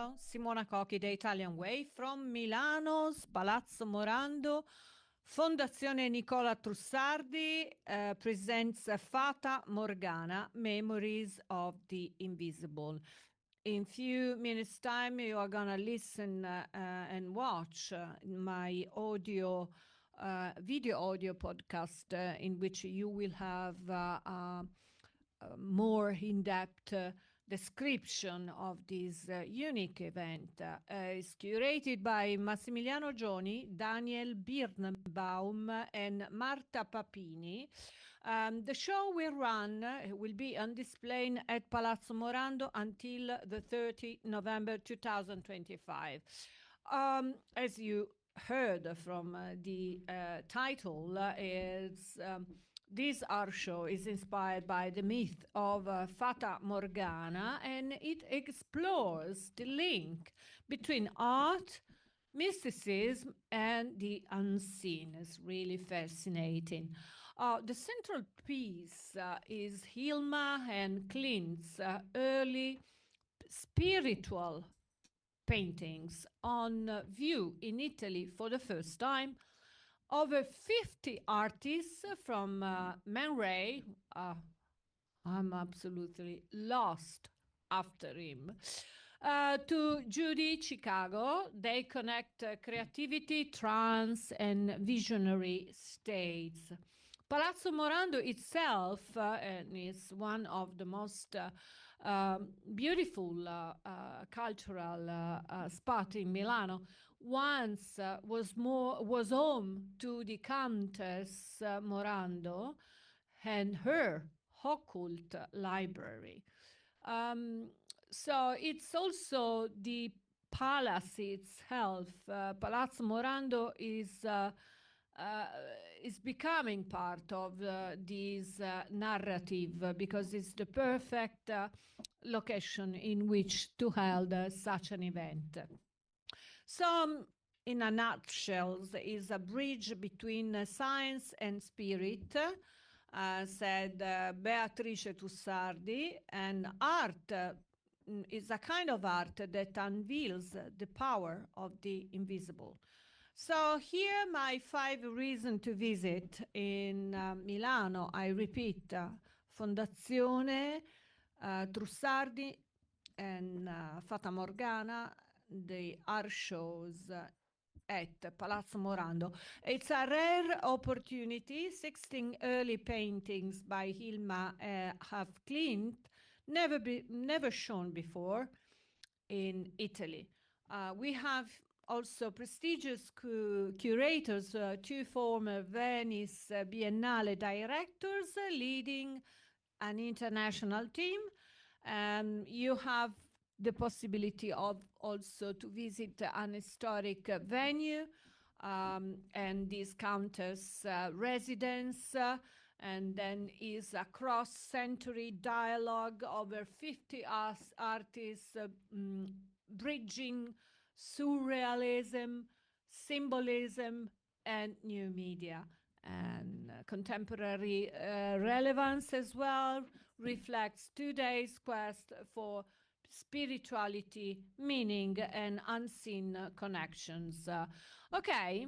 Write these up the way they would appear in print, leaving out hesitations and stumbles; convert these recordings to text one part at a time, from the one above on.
Ciao, Simona Cochi, The Italian Way from Milano's Palazzo Morando. Fondazione Nicola Trussardi presents FATA Morgana, Memories of the Invisible. In few minutes time, you are gonna listen and watch my video audio podcast in which you will have a more in-depth description of this unique event. It's curated by Massimiliano Gioni, Daniel Birnbaum, and Marta Papini. The show will be on display at Palazzo Morando until the 30th November 2025. As you heard from the title, this art show is inspired by the myth of Fata Morgana, and it explores the link between art, mysticism, and the unseen. It's really fascinating. The central piece is Hilma and Klint's early spiritual paintings on view in Italy for the first time. Over 50 artists from Man Ray, I'm absolutely lost after him, to Judy Chicago. They connect creativity, trance, and visionary states. Palazzo Morando itself is one of the most beautiful cultural spot in Milano. Once was home to the Countess Morando and her occult library. So it's also the palace itself. Palazzo Morando is becoming part of this narrative because it's the perfect location in which to hold such an event. So, in a nutshell, is a bridge between science and spirit, said Beatrice Trussardi, and art is a kind of art that unveils the power of the invisible. So here my 5 reasons to visit in Milano. I repeat, Fondazione Trussardi and Fata Morgana, the art shows at Palazzo Morando. It's a rare opportunity. 16 early paintings by Hilma have Klint, never shown before in Italy. We have also prestigious curators, 2 former Venice Biennale directors leading an international team. You have the possibility of also to visit an historic venue and this Countess residence, and then is a cross-century dialogue over 50 artists bridging surrealism, symbolism, and new media. And contemporary relevance as well reflects today's quest for spirituality, meaning, and unseen connections. Okay,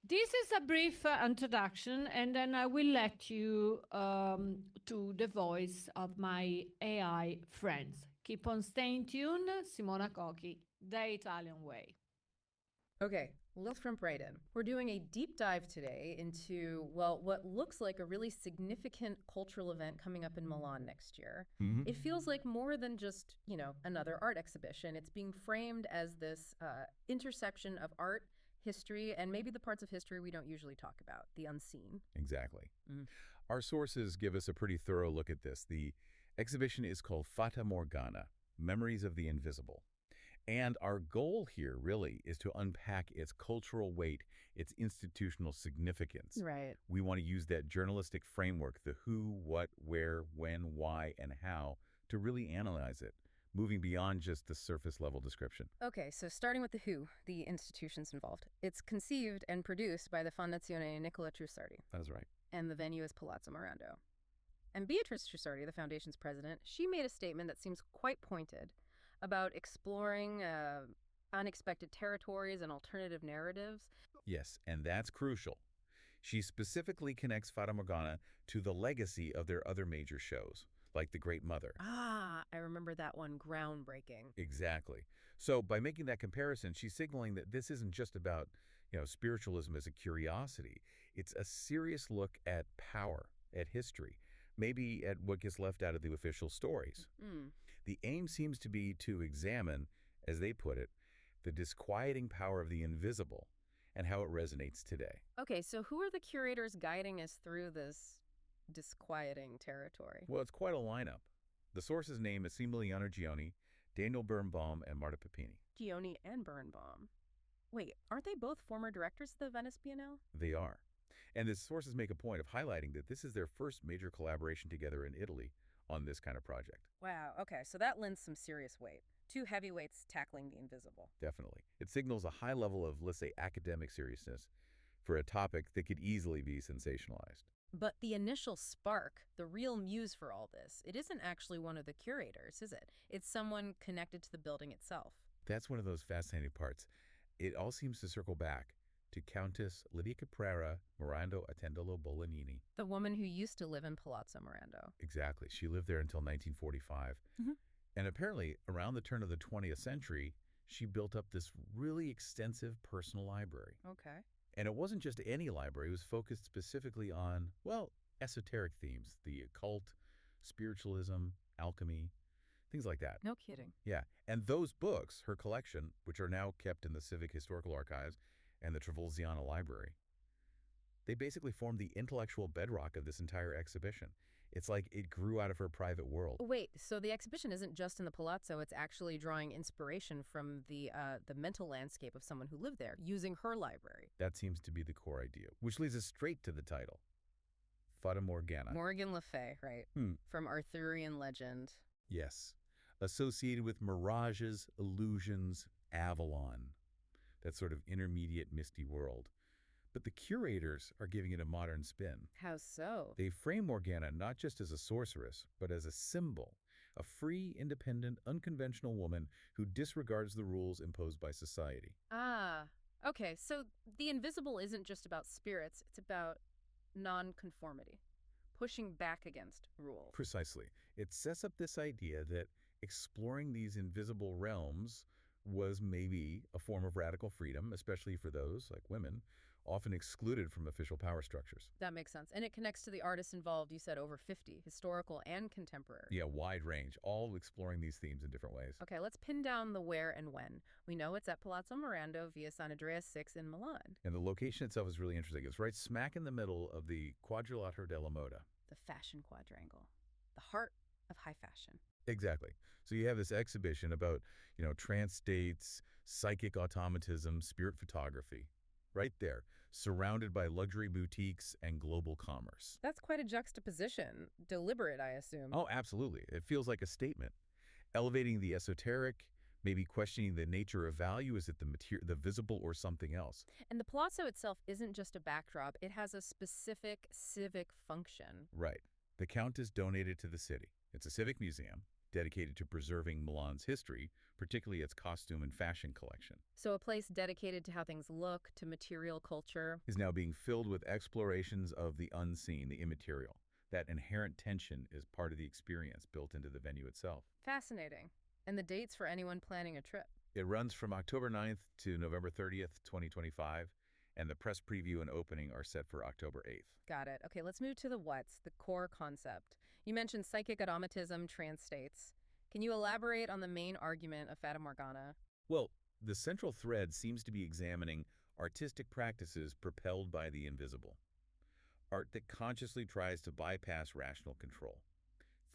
this is a brief introduction, and then I will let you to the voice of my AI friends. Keep on staying tuned. Simona Cochi, The Italian Way. Okay, let's jump right in. We're doing a deep dive today into, well, what looks like a really significant cultural event coming up in Milan next year. Mm-hmm. It feels like more than just, another art exhibition. It's being framed as this intersection of art, history, and maybe the parts of history we don't usually talk about, the unseen. Exactly. Mm. Our sources give us a pretty thorough look at this. The exhibition is called Fata Morgana, Memories of the Invisible. And our goal here really is to unpack its cultural weight, its institutional significance. Right. We want to use that journalistic framework, the who, what, where, when, why, and how, to really analyze it, moving beyond just the surface level description. Okay, so starting with the who, the institutions involved. It's conceived and produced by the Fondazione Nicola Trussardi. That's right. And the venue is Palazzo Morando. And Beatrice Trussardi, the foundation's president, she made a statement that seems quite pointed about exploring unexpected territories and alternative narratives. Yes, and that's crucial. She specifically connects Fata Morgana to the legacy of their other major shows, like The Great Mother. Ah, I remember that one, groundbreaking. Exactly. So by making that comparison, she's signaling that this isn't just about, spiritualism as a curiosity. It's a serious look at power, at history, maybe at what gets left out of the official stories. Mm. The aim seems to be to examine, as they put it, the disquieting power of the invisible and how it resonates today. Okay, so who are the curators guiding us through this disquieting territory? Well, it's quite a lineup. The sources name Massimiliano Gioni, Daniel Birnbaum, and Marta Papini. Gioni and Birnbaum. Wait, aren't they both former directors of the Venice Biennale? They are. And the sources make a point of highlighting that this is their first major collaboration together in Italy on this kind of project. Wow, okay, so that lends some serious weight. Two heavyweights tackling the invisible. Definitely. It signals a high level of, let's say, academic seriousness for a topic that could easily be sensationalized. But the initial spark, the real muse for all this, it isn't actually one of the curators, is it? It's someone connected to the building itself. That's one of those fascinating parts. It all seems to circle back to Countess Lydia Caprara Morando Attendolo Bolognini. The woman who used to live in Palazzo Morando. Exactly. She lived there until 1945. Mhm. And apparently, around the turn of the 20th century, she built up this really extensive personal library. Okay. And it wasn't just any library. It was focused specifically on, well, esoteric themes, the occult, spiritualism, alchemy, things like that. No kidding. Yeah. And those books, her collection, which are now kept in the Civic Historical Archives and the Travolziano Library, they basically form the intellectual bedrock of this entire exhibition. It's like it grew out of her private world. Wait, so the exhibition isn't just in the Palazzo, it's actually drawing inspiration from the mental landscape of someone who lived there, using her library. That seems to be the core idea, which leads us straight to the title, Fata Morgana. Morgan Le Fay, right? From Arthurian legend. Yes. Associated with mirages, illusions, Avalon, that sort of intermediate misty world. But the curators are giving it a modern spin. How so? They frame Morgana not just as a sorceress, but as a symbol, a free, independent, unconventional woman who disregards the rules imposed by society. Ah, okay, so the invisible isn't just about spirits, it's about non-conformity, pushing back against rules. Precisely. It sets up this idea that exploring these invisible realms was maybe a form of radical freedom, especially for those, like women, often excluded from official power structures. That makes sense. And it connects to the artists involved, you said over 50, historical and contemporary. Yeah, wide range, all exploring these themes in different ways. Okay, let's pin down the where and when. We know it's at Palazzo Morando via San Andrea 6 in Milan. And the location itself is really interesting. It's right smack in the middle of the Quadrilatero della Moda. The fashion quadrangle, the heart of high fashion. Exactly. So you have this exhibition about, trance states, psychic automatism, spirit photography, right there, surrounded by luxury boutiques and global commerce. That's quite a juxtaposition. Deliberate, I assume. Oh, absolutely. It feels like a statement. Elevating the esoteric, maybe questioning the nature of value. Is it the visible or something else? And the palazzo itself isn't just a backdrop. It has a specific civic function. Right. The Countess donated to the city. It's a civic museum dedicated to preserving Milan's history, particularly its costume and fashion collection. So a place dedicated to how things look, to material culture. Is now being filled with explorations of the unseen, the immaterial. That inherent tension is part of the experience built into the venue itself. Fascinating. And the dates for anyone planning a trip? It runs from October 9th to November 30th, 2025, and the press preview and opening are set for October 8th. Got it. Okay, let's move to the what's, the core concept. You mentioned psychic automatism, trance states. Can you elaborate on the main argument of Fata Morgana? Well, the central thread seems to be examining artistic practices propelled by the invisible. Art that consciously tries to bypass rational control.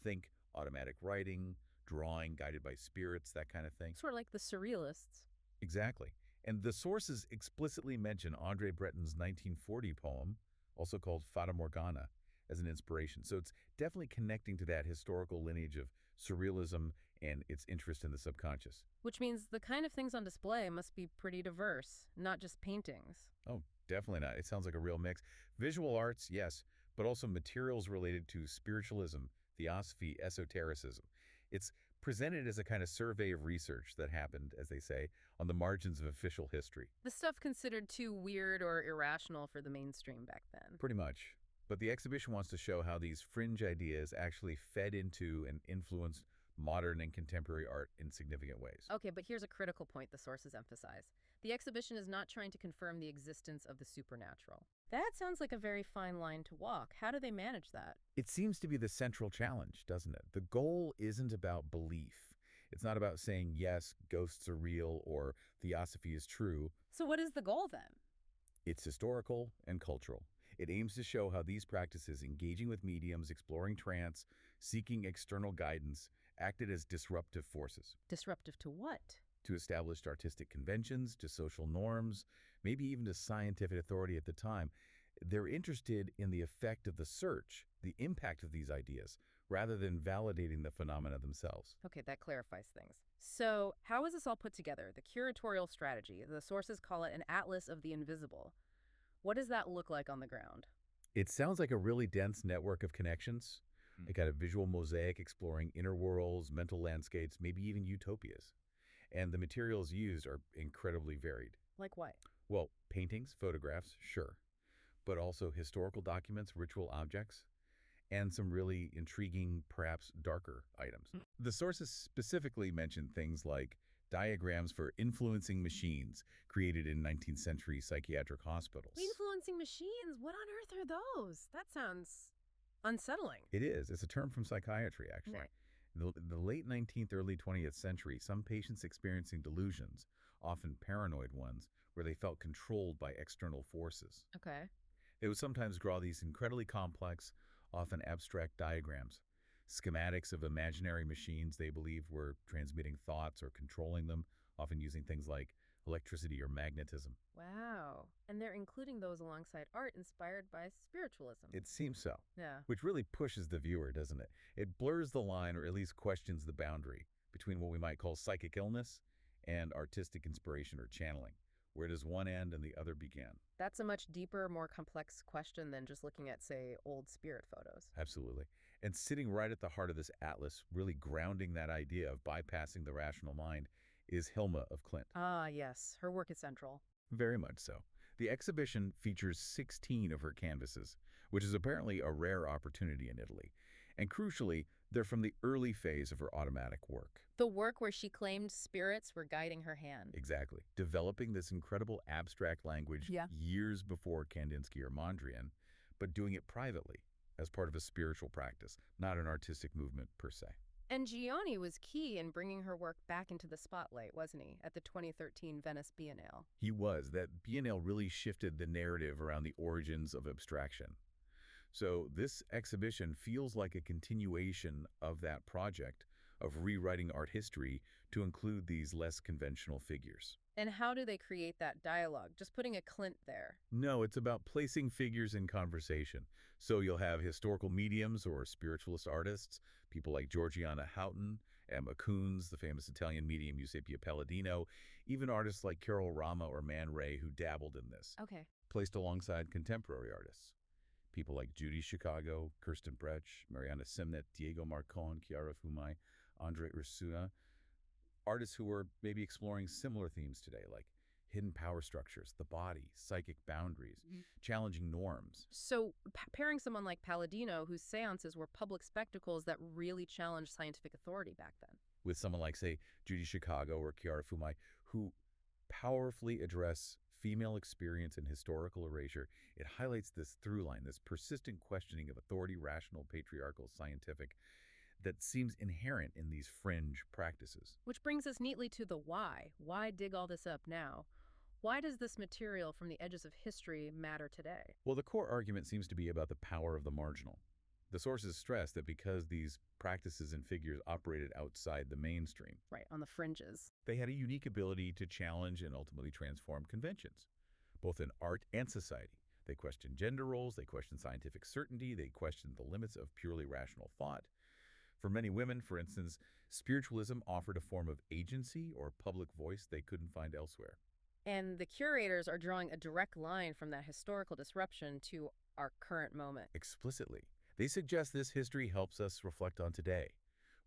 Think automatic writing, drawing guided by spirits, that kind of thing. Sort of like the surrealists. Exactly. And the sources explicitly mention André Breton's 1940 poem, also called Fata Morgana, as an inspiration. So it's definitely connecting to that historical lineage of surrealism and its interest in the subconscious. Which means the kind of things on display must be pretty diverse, not just paintings. Oh, definitely not. It sounds like a real mix. Visual arts, yes, but also materials related to spiritualism, theosophy, esotericism. It's presented as a kind of survey of research that happened, as they say, on the margins of official history. The stuff considered too weird or irrational for the mainstream back then. Pretty much. But the exhibition wants to show how these fringe ideas actually fed into and influenced modern and contemporary art in significant ways. Okay, but here's a critical point the sources emphasize. The exhibition is not trying to confirm the existence of the supernatural. That sounds like a very fine line to walk. How do they manage that? It seems to be the central challenge, doesn't it? The goal isn't about belief. It's not about saying, yes, ghosts are real or theosophy is true. So what is the goal then? It's historical and cultural. It aims to show how these practices, engaging with mediums, exploring trance, seeking external guidance, acted as disruptive forces. Disruptive to what? To established artistic conventions, to social norms, maybe even to scientific authority at the time. They're interested in the effect of the search, the impact of these ideas, rather than validating the phenomena themselves. Okay, that clarifies things. So, how is this all put together? The curatorial strategy. The sources call it an atlas of the invisible. What does that look like on the ground? It sounds like a really dense network of connections, a kind of visual mosaic exploring inner worlds, mental landscapes, maybe even utopias. And the materials used are incredibly varied. Like what? Well, paintings, photographs, sure, but also historical documents, ritual objects, and some really intriguing, perhaps darker items. The sources specifically mention things like diagrams for influencing machines created in 19th century psychiatric hospitals. Influencing machines? What on earth are those? That sounds unsettling. It is. It's a term from psychiatry, actually. Right. The late 19th, early 20th century, some patients experiencing delusions, often paranoid ones, where they felt controlled by external forces. Okay. They would sometimes draw these incredibly complex, often abstract diagrams, schematics of imaginary machines they believed were transmitting thoughts or controlling them, often using things like electricity or magnetism. Wow. And they're including those alongside art inspired by spiritualism. It seems so. Yeah. Which really pushes the viewer, doesn't it? It blurs the line, or at least questions the boundary, between what we might call psychic illness and artistic inspiration or channeling. Where does one end and the other begin? That's a much deeper, more complex question than just looking at, say, old spirit photos. Absolutely. And sitting right at the heart of this atlas, really grounding that idea of bypassing the rational mind, is Hilma of Klint. Ah, yes. Her work is central. Very much so. The exhibition features 16 of her canvases, which is apparently a rare opportunity in Italy. And crucially, they're from the early phase of her automatic work. The work where she claimed spirits were guiding her hand. Exactly. Developing this incredible abstract language years before Kandinsky or Mondrian, but doing it privately as part of a spiritual practice, not an artistic movement per se. And Gioni was key in bringing her work back into the spotlight, wasn't he, at the 2013 Venice Biennale? He was. That Biennale really shifted the narrative around the origins of abstraction. So this exhibition feels like a continuation of that project of rewriting art history to include these less conventional figures. And how do they create that dialogue? Just putting a Klint there? No, it's about placing figures in conversation. So you'll have historical mediums or spiritualist artists, people like Georgiana Houghton, Emma Coons, the famous Italian medium Eusebia Palladino, even artists like Carol Rama or Man Ray who dabbled in this. Okay. Placed alongside contemporary artists. People like Judy Chicago, Kirsten Brecht, Mariana Simnet, Diego Marcon, Chiara Fumai, Andre Ursula, artists who were maybe exploring similar themes today, like hidden power structures, the body, psychic boundaries, challenging norms. So pairing someone like Palladino, whose seances were public spectacles that really challenged scientific authority back then, with someone like, say, Judy Chicago or Chiara Fumai, who powerfully address female experience and historical erasure, it highlights this through line, this persistent questioning of authority, rational, patriarchal, scientific, that seems inherent in these fringe practices. Which brings us neatly to the why. Why dig all this up now? Why does this material from the edges of history matter today? Well, the core argument seems to be about the power of the marginal. The sources stress that because these practices and figures operated outside the mainstream, right, on the fringes, they had a unique ability to challenge and ultimately transform conventions, both in art and society. They questioned gender roles, they questioned scientific certainty, they questioned the limits of purely rational thought. For many women, for instance, spiritualism offered a form of agency or public voice they couldn't find elsewhere. And the curators are drawing a direct line from that historical disruption to our current moment. Explicitly. They suggest this history helps us reflect on today.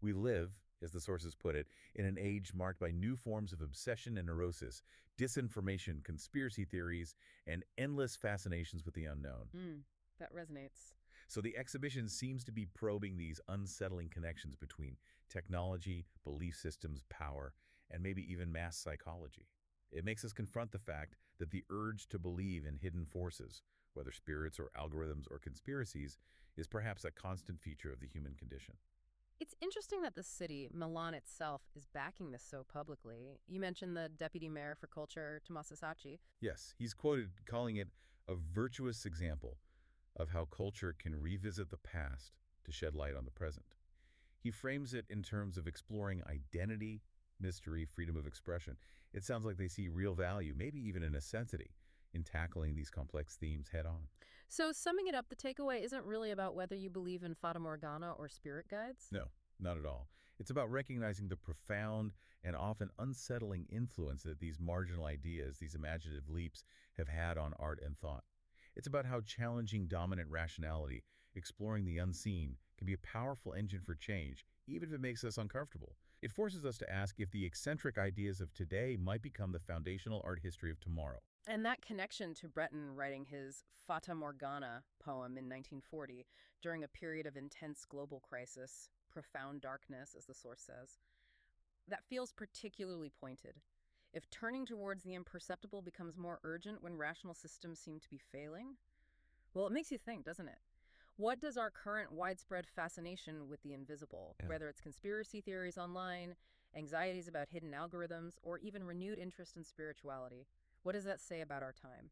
We live as the sources put it, in an age marked by new forms of obsession and neurosis, disinformation, conspiracy theories, and endless fascinations with the unknown. That resonates. So the exhibition seems to be probing these unsettling connections between technology, belief systems, power, and maybe even mass psychology. It makes us confront the fact that the urge to believe in hidden forces, whether spirits or algorithms or conspiracies, is perhaps a constant feature of the human condition. It's interesting that the city, Milan itself, is backing this so publicly. You mentioned the deputy mayor for culture, Tommaso Sacchi. Yes, he's quoted calling it a virtuous example of how culture can revisit the past to shed light on the present. He frames it in terms of exploring identity, mystery, freedom of expression. It sounds like they see real value, maybe even a necessity, in tackling these complex themes head-on. So summing it up, the takeaway isn't really about whether you believe in Fata Morgana or spirit guides? No, not at all. It's about recognizing the profound and often unsettling influence that these marginal ideas, these imaginative leaps, have had on art and thought. It's about how challenging dominant rationality, exploring the unseen, can be a powerful engine for change, even if it makes us uncomfortable. It forces us to ask if the eccentric ideas of today might become the foundational art history of tomorrow. And that connection to Breton writing his Fata Morgana poem in 1940 during a period of intense global crisis, profound darkness, as the source says, that feels particularly pointed. If turning towards the imperceptible becomes more urgent when rational systems seem to be failing, well, it makes you think, doesn't it? What does our current widespread fascination with the invisible, whether it's conspiracy theories online, anxieties about hidden algorithms, or even renewed interest in spirituality, what does that say about our time?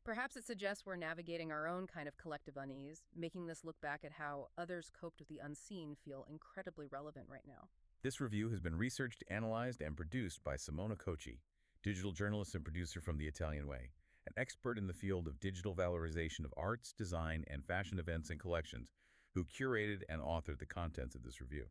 Perhaps it suggests we're navigating our own kind of collective unease, making this look back at how others coped with the unseen feel incredibly relevant right now. This review has been researched, analyzed, and produced by Simona Cochi, digital journalist and producer from The Italian Way, an expert in the field of digital valorization of arts, design, and fashion events and collections, who curated and authored the contents of this review.